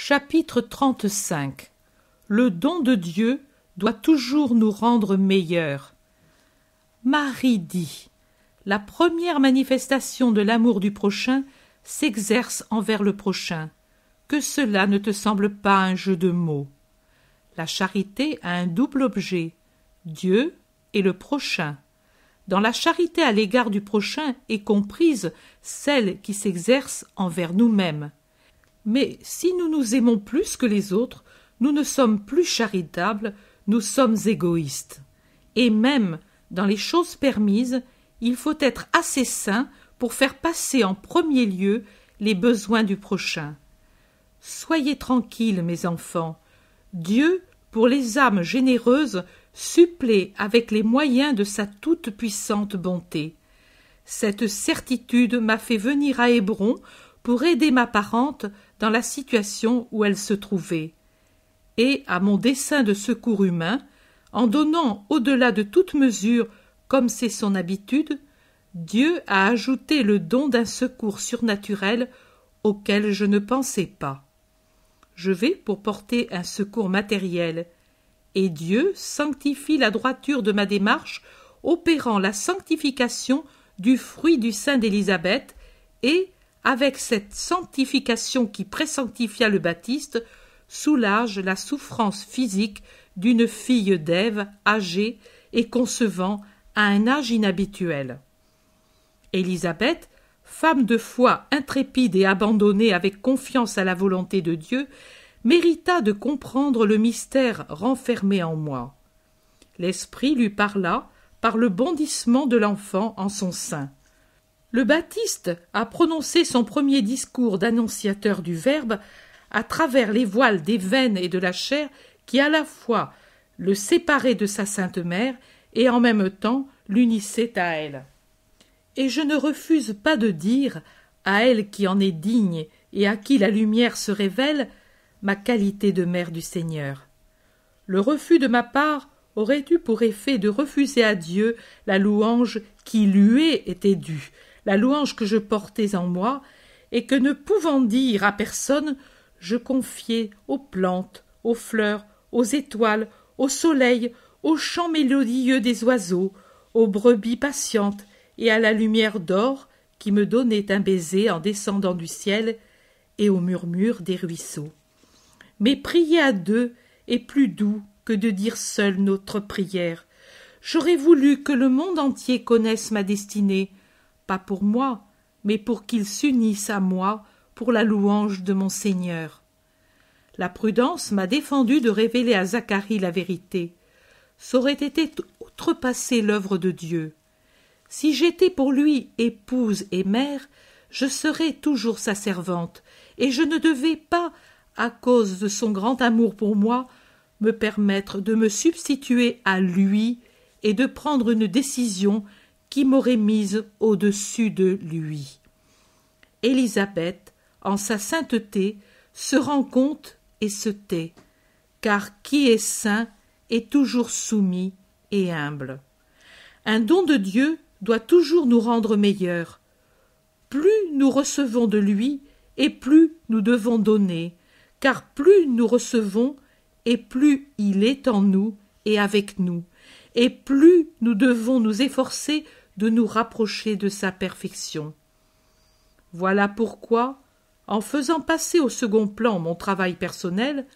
Chapitre 35. Le don de Dieu doit toujours nous rendre meilleurs. Marie dit: la première manifestation de l'amour du prochain s'exerce envers le prochain. Que cela ne te semble pas un jeu de mots. La charité a un double objet, Dieu et le prochain. Dans la charité à l'égard du prochain est comprise celle qui s'exerce envers nous-mêmes. Mais si nous nous aimons plus que les autres, nous ne sommes plus charitables, nous sommes égoïstes. Et même dans les choses permises, il faut être assez saint pour faire passer en premier lieu les besoins du prochain. Soyez tranquilles, mes enfants. Dieu, pour les âmes généreuses, supplée avec les moyens de sa toute-puissante bonté. Cette certitude m'a fait venir à Hébron pour aider ma parente dans la situation où elle se trouvait. Et à mon dessein de secours humain, en donnant au-delà de toute mesure, comme c'est son habitude, Dieu a ajouté le don d'un secours surnaturel auquel je ne pensais pas. Je vais pour porter un secours matériel, et Dieu sanctifie la droiture de ma démarche, opérant la sanctification du fruit du sein d'Élisabeth, et, avec cette sanctification qui présanctifia le Baptiste, soulage la souffrance physique d'une fille d'Ève âgée et concevant à un âge inhabituel. Élisabeth, femme de foi intrépide et abandonnée avec confiance à la volonté de Dieu, mérita de comprendre le mystère renfermé en moi. L'Esprit lui parla par le bondissement de l'enfant en son sein. Le Baptiste a prononcé son premier discours d'annonciateur du Verbe à travers les voiles des veines et de la chair qui à la fois le séparaient de sa sainte mère et en même temps l'unissaient à elle. Et je ne refuse pas de dire, à elle qui en est digne et à qui la lumière se révèle, ma qualité de mère du Seigneur. Le refus de ma part aurait eu pour effet de refuser à Dieu la louange qui lui était due, la louange que je portais en moi, et que ne pouvant dire à personne, je confiais aux plantes, aux fleurs, aux étoiles, au soleil, aux chants mélodieux des oiseaux, aux brebis patientes et à la lumière d'or qui me donnait un baiser en descendant du ciel et au murmure des ruisseaux. Mais prier à deux est plus doux que de dire seul notre prière. J'aurais voulu que le monde entier connaisse ma destinée, pas pour moi, mais pour qu'il s'unisse à moi pour la louange de mon Seigneur. La prudence m'a défendu de révéler à Zacharie la vérité. C'aurait été outrepasser l'œuvre de Dieu. Si j'étais pour lui épouse et mère, je serais toujours sa servante, et je ne devais pas, à cause de son grand amour pour moi, me permettre de me substituer à lui et de prendre une décision qui m'aurait mise au-dessus de lui. Élisabeth, en sa sainteté, se rend compte et se tait, car qui est saint est toujours soumis et humble. Un don de Dieu doit toujours nous rendre meilleurs. Plus nous recevons de lui, et plus nous devons donner, car plus nous recevons, et plus il est en nous et avec nous, et plus nous devons nous efforcer de nous rapprocher de sa perfection. Voilà pourquoi, en faisant passer au second plan mon travail personnel,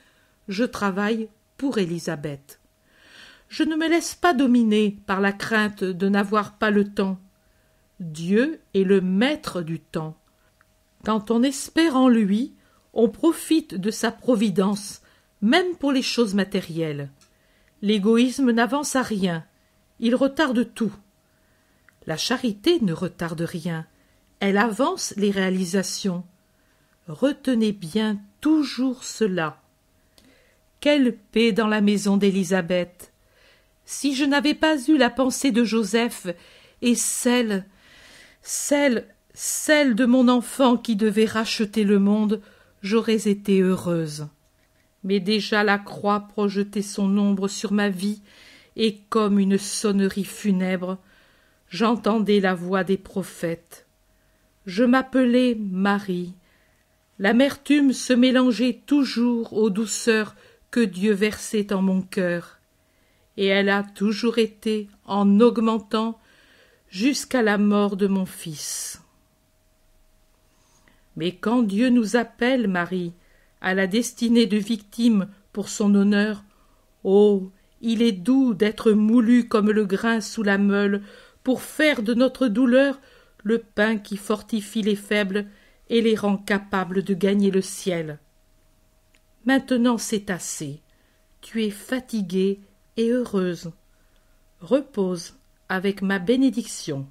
je travaille pour Élisabeth. Je ne me laisse pas dominer par la crainte de n'avoir pas le temps. Dieu est le maître du temps. Quand on espère en lui, on profite de sa providence, même pour les choses matérielles. L'égoïsme n'avance à rien, il retarde tout. La charité ne retarde rien, elle avance les réalisations. Retenez bien toujours cela. Quelle paix dans la maison d'Élisabeth! Si je n'avais pas eu la pensée de Joseph et celle de mon enfant qui devait racheter le monde, j'aurais été heureuse. Mais déjà la croix projetait son ombre sur ma vie, et comme une sonnerie funèbre, j'entendais la voix des prophètes. Je m'appelais Marie, L'amertume se mélangeait toujours aux douceurs que Dieu versait en mon cœur, et elle a toujours été en augmentant jusqu'à la mort de mon fils. Mais quand Dieu nous appelle, Marie, à la destinée de victime pour son honneur, oh, il est doux d'être moulu comme le grain sous la meule pour faire de notre douleur le pain qui fortifie les faibles et les rend capables de gagner le ciel. Maintenant c'est assez. Tu es fatiguée et heureuse. Repose avec ma bénédiction.